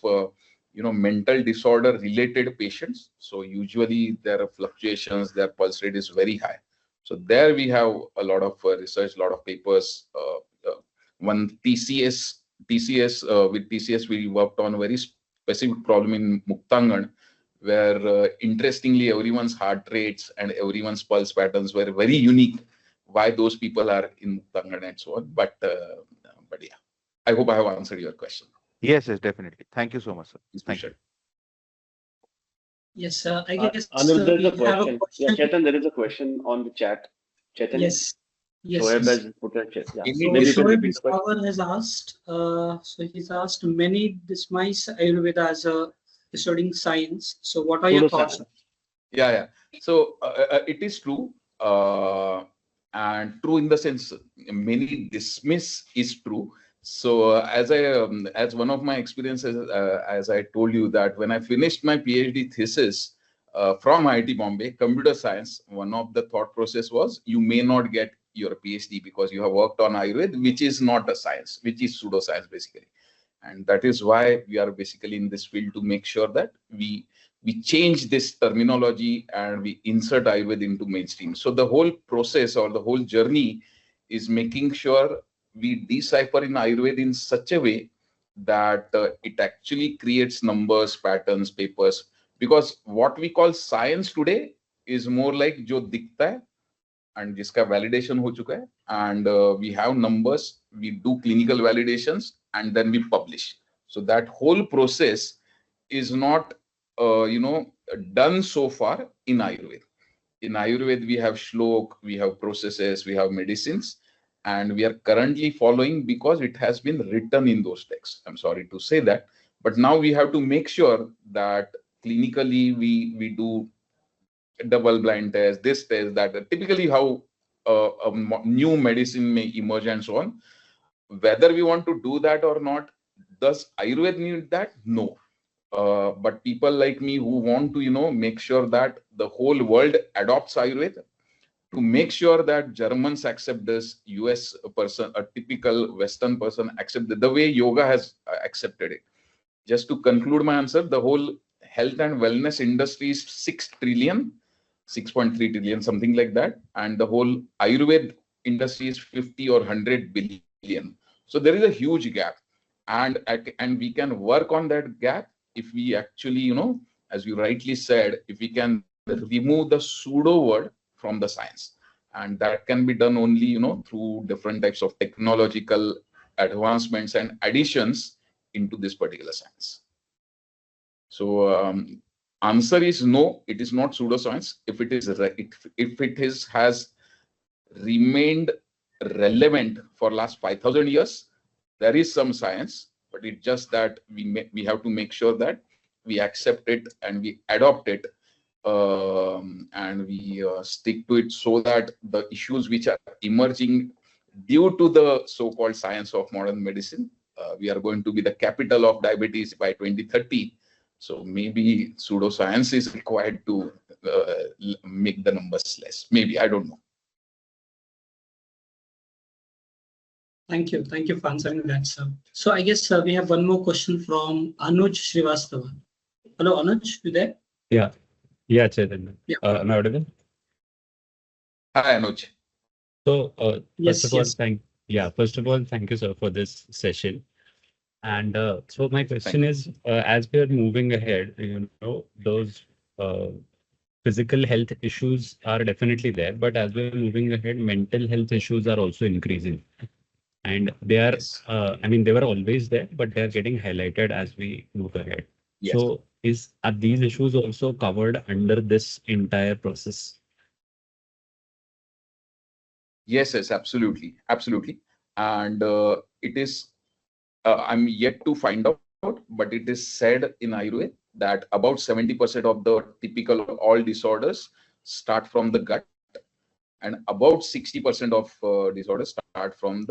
mental disorder related patients. So usually there are fluctuations, their pulse rate is very high. So there we have a lot of research, a lot of papers. One with TCS we worked on a very specific problem in Muktangan, where interestingly everyone's heart rates and everyone's pulse patterns were very unique. Why those people are in Muktangan and so on. But yeah, I hope I have answered your question. Yes, yes, definitely. Thank you so much, sir. Yes, Thank you. Vishal. Yes, I guess Anuruddha, there is we a have a question. Yeah, question. Chetan, there is a question on the chat. Chetan, Yes, yes, Shoaib yes. has put a chat. Yeah, Any So maybe you can Shoaib repeat the question. Discover has asked, he's asked, many dismiss Ayurveda as a studying science. So what are your thoughts? Pseudoscience. Yeah. So it is true, and true in the sense many dismiss is true. So as one of my experiences, as I told you, that when I finished my PhD thesis from IIT Bombay, computer science, one of the thought process was you may not get your PhD because you have worked on Ayurveda, which is not a science, which is pseudoscience basically. And that is why we are basically in this field, to make sure that we change this terminology and we insert Ayurveda into mainstream. So the whole process or the whole journey is making sure we decipher in Ayurveda in such a way that it actually creates numbers, patterns, papers. Because what we call science today is more like जो दिखता है and जिसका validation हो चुका है, and we have numbers, we do clinical validations, and then we publish. So that whole process is not done so far in Ayurveda. In Ayurveda, we have shlok, we have processes, we have medicines, and we are currently following because it has been written in those texts. I'm sorry to say that, but now we have to make sure that clinically we do double blind test, this test, that. Typically, how new medicine may emerge and so on. Whether we want to do that or not, does Ayurveda need that? No. But people like me who want to, make sure that the whole world adopts Ayurveda, to make sure that Germans accept this, US person, a typical Western person accept the way yoga has accepted it. Just to conclude my answer, the whole health and wellness industry is 6 trillion. 6.3 trillion, something like that. And the whole Ayurveda industry is 50 or 100 billion. So there is a huge gap. And we can work on that gap if we actually, as you rightly said, if we can remove the pseudo word from the science. And that can be done only, through different types of technological advancements and additions into this particular science. So answer is no, it is not pseudoscience. If it is, if it is has remained relevant for last 5,000 years, there is some science, but it's just that we have to make sure that we accept it and we adopt it, and we stick to it, so that the issues which are emerging due to the so-called science of modern medicine, we are going to be the capital of diabetes by 2030. So maybe pseudoscience is required to make the numbers less. Maybe, I don't know. Thank you. Thank you for answering that, sir. So I guess we have one more question from Anuj Srivastava. Hello, Anuj, you there? Yeah. Yeah, Chaitanya. Yeah. Am I audible? Hi, Anuj. So, Yes, first of all, yes. first of all, thank you, sir, for this session. And so my question is, as we are moving ahead, those physical health issues are definitely there, but as we're moving ahead, mental health issues are also increasing. And they are, Yes. I mean, they were always there, but they are getting highlighted as we move ahead. Yes. So are these issues also covered under this entire process? Yes, absolutely. Absolutely. And it is, I'm yet to find out, but it is said in Ayurveda that about 70% of the typical all disorders start from the gut, and about 60% of disorders start from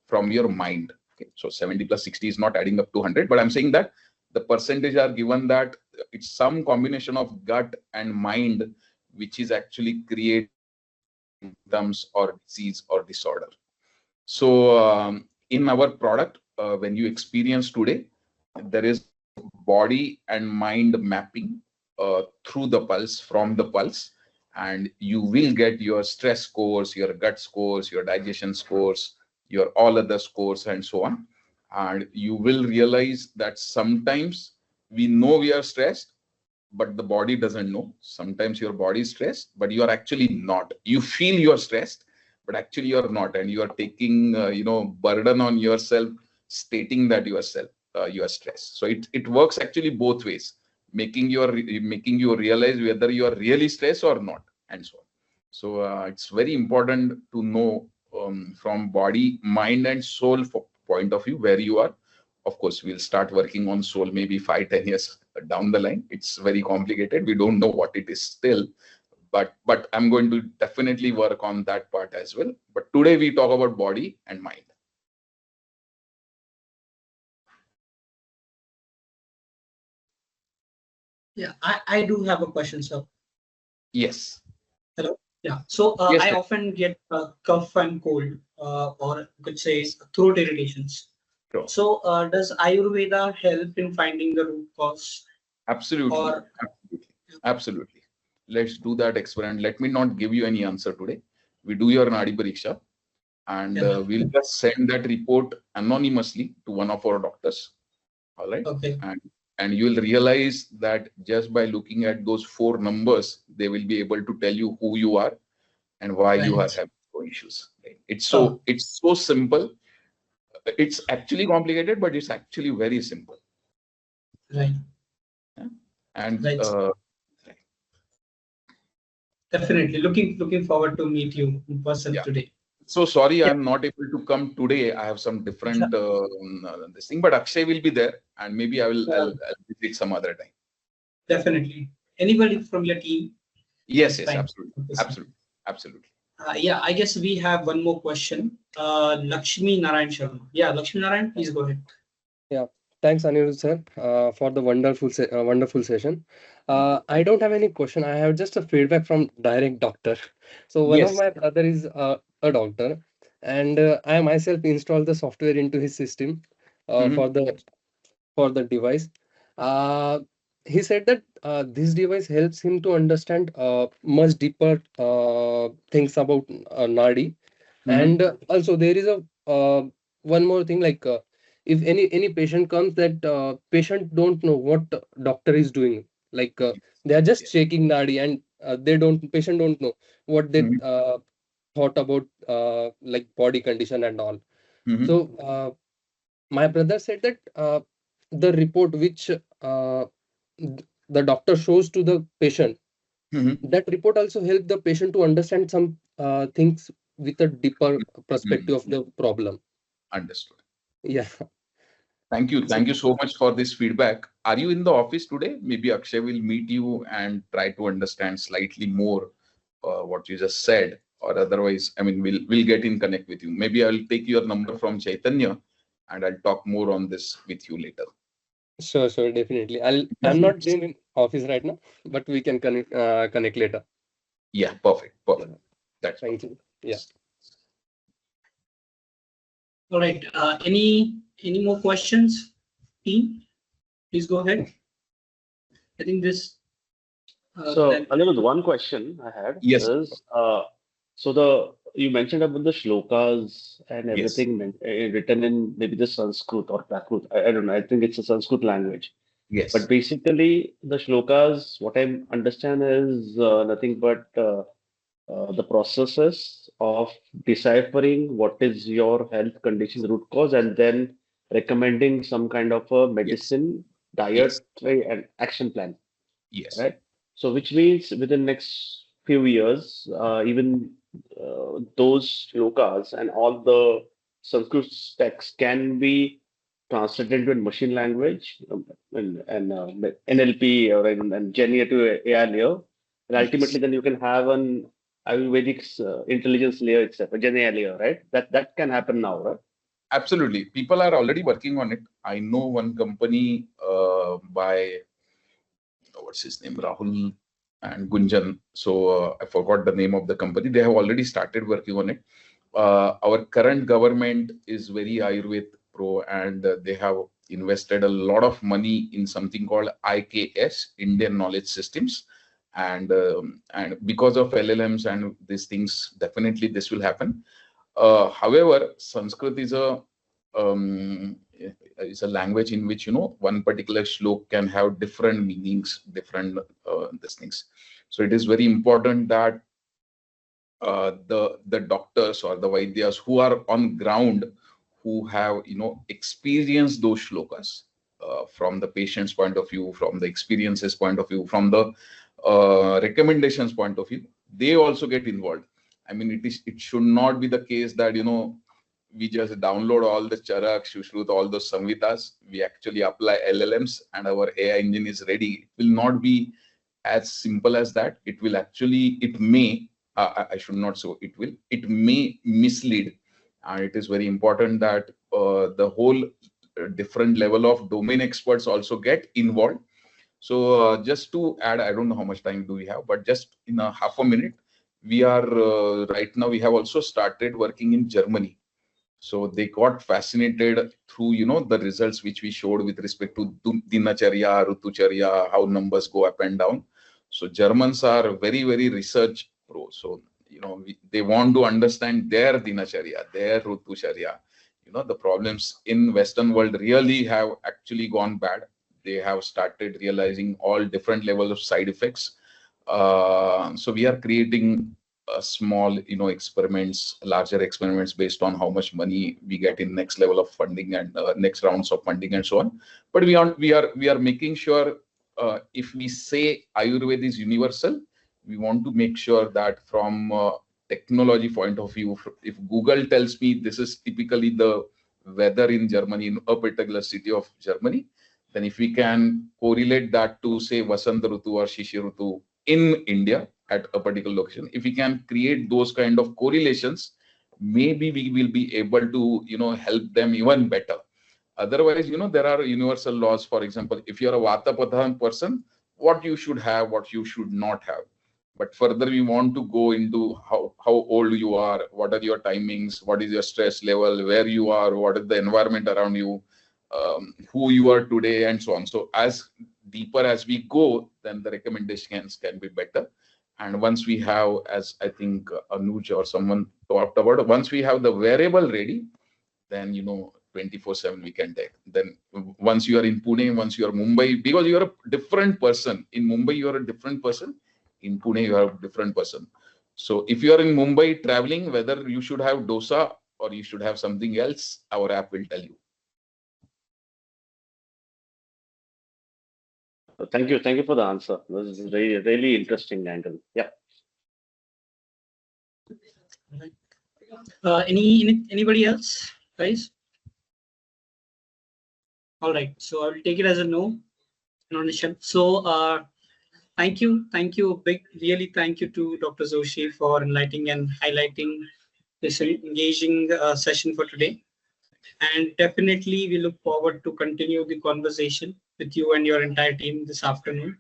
from your mind. Okay, so 70 plus 60 is not adding up to 100, but I'm saying that the percentage are given that it's some combination of gut and mind, which is actually creating symptoms or disease or disorder. So in our product, when you experience today, there is body and mind mapping through the pulse, from the pulse, and you will get your stress scores, your gut scores, your digestion scores, your all other scores, and so on. And you will realize that sometimes we know we are stressed, but the body doesn't know. Sometimes your body is stressed, but you are actually not. You feel you are stressed, but actually you are not, and you are taking burden on yourself, stating that you are stressed. So it works actually both ways, making you realize whether you are really stressed or not, and so on. So it's very important to know from body, mind, and soul point of view where you are. Of course, we'll start working on soul maybe 5-10 years down the line. It's very complicated. We don't know what it is still, but I'm going to definitely work on that part as well. But today we talk about body and mind. Yeah, I do have a question, sir. Yes. Hello. Yeah. So Yes, I sir. often get cough and cold, or you could say throat irritations. Sure. So does Ayurveda help in finding the root cause? Absolutely. Or Absolutely. Let's do that experiment. Let me not give you any answer today. We do your Nadi Pariksha, and Yeah. we'll just send that report anonymously to one of our doctors. All right. Okay. And you will realize that just by looking at those 4 numbers, they will be able to tell you who you are and why you are Right. having issues. Right? It's Oh. so simple. It's actually complicated, but it's actually very simple. Right. Yeah? And Right. Definitely looking forward to meet you in person today. So sorry, I'm not able to come today. I have some different this thing, but Akshay will be there, and maybe I'll visit some other time. Definitely. Anybody from your team? Yes, Fine. absolutely. Yeah, I guess we have one more question. Lakshmi Narayan Sharma. Yeah, Lakshmi Narayan, please go ahead. Yeah, thanks Aniruddha sir for the wonderful session. I don't have any question. I have just a feedback from direct doctor. So one of Yes. my brother is a doctor, and I myself installed the software into his system Mhm. for the device. He said that this device helps him to understand much deeper things about Nadi. And also there is a one more thing, like if any patient comes, that patient don't know what doctor is doing, like they are just checking Nadi, and patient don't know what they thought about like body condition and all. So my brother said that the report which the doctor shows to the patient, that report also help the patient to understand some things with a deeper perspective of the problem. Understood. Yeah. Thank you. Thank you so much for this feedback. Are you in the office today? Maybe Akshay will meet you and try to understand slightly more what you just said, or otherwise, I mean, we'll get in connect with you. Maybe I'll take your number from Chaitanya, and I'll talk more on this with you later. Sure, definitely. I'm not in office right now, but we can connect later. Yeah, perfect. That's Thank perfect. you. Yeah. All right. Any more questions, team? Please go ahead. I think this. So, Aniruddha, one question I had Yes. is, you mentioned about the shlokas and everything written in maybe the Sanskrit or Prakrit. I don't know. I think it's a Sanskrit language. Yes. But basically, the shlokas, what I understand is nothing but the processes of deciphering what is your health condition root cause, and then recommending some kind of a medicine, diet, and action plan, Yes. right? So, which means within next few years, even those shlokas and all the Sanskrit texts can be translated into a machine language, and NLP or and generative AI layer, and ultimately then you can have an Ayurvedic intelligence layer itself, a Gen AI layer, right? That can happen now, right? Absolutely. People are already working on it. I know one company by what's his name, Rahul and Gunjan. So I forgot the name of the company. They have already started working on it. Our current government is very Ayurveda pro, and they have invested a lot of money in something called IKS, Indian Knowledge Systems. And because of LLMs and these things, definitely this will happen. However, Sanskrit is a language in which, one particular shlok can have different meanings, different these things. So it is very important that the doctors or the vaidyas who are on ground, who have experienced those shlokas from the patient's point of view, from the experiences point of view, from the recommendations point of view, they also get involved. I mean, it should not be the case that we just download all the charak, shushrut, all those samhitas, we actually apply LLMs, and our AI engine is ready. It will not be as simple as that. It will actually, it may, I should not say it may mislead. And it is very important that the whole different level of domain experts also get involved. So just to add, I don't know how much time do we have, but just in a half a minute, we are right now, we have also started working in Germany. So they got fascinated through, the results which we showed with respect to Dinacharya, Rutucharya, how numbers go up and down. So Germans are very, very research pro. So, they want to understand their Dinacharya, their Rutucharya. The problems in Western world really have actually gone bad. They have started realizing all different levels of side effects. So we are creating small, experiments, larger experiments based on how much money we get in next level of funding and next rounds of funding and so on. But we are making sure if we say Ayurveda is universal, we want to make sure that from technology point of view, if Google tells me this is typically the weather in Germany, in a particular city of Germany, then if we can correlate that to say Vasant Rutu or Shishir Rutu in India at a particular location, if we can create those kind of correlations, maybe we will be able to help them even better. Otherwise, there are universal laws. For example, if you're a Vata Pradhan person, what you should have, what you should not have. But further, we want to go into how old you are, what are your timings, what is your stress level, where you are, what is the environment around you, who you are today and so on. So as deeper as we go, then the recommendations can be better. And once we have, as I think Anuj or someone talked about, once we have the wearable ready, then 24/7 we can take. Then once you are in Pune, once you are Mumbai, because you are a different person. In Mumbai, you are a different person. In Pune, you are a different person. So if you are in Mumbai traveling, whether you should have dosa or you should have something else, our app will tell you. Thank you for the answer. This is really, really interesting angle. Yeah. Anybody else, guys? All right, so I will take it as a no. So thank you, really thank you to Dr. Joshi for enlightening and highlighting this engaging session for today. And definitely we look forward to continue the conversation with you and your entire team this afternoon.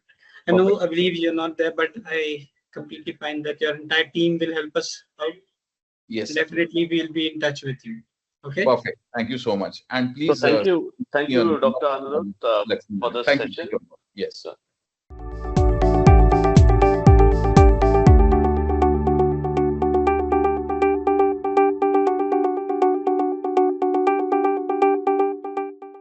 I know, I believe you're not there, but I completely find that your entire team will help us out. Yes. Definitely we'll be in touch with you. Okay. Perfect. Thank you so much. And please. So thank you, Dr. Aniruddha, for this thank session. you. Yes.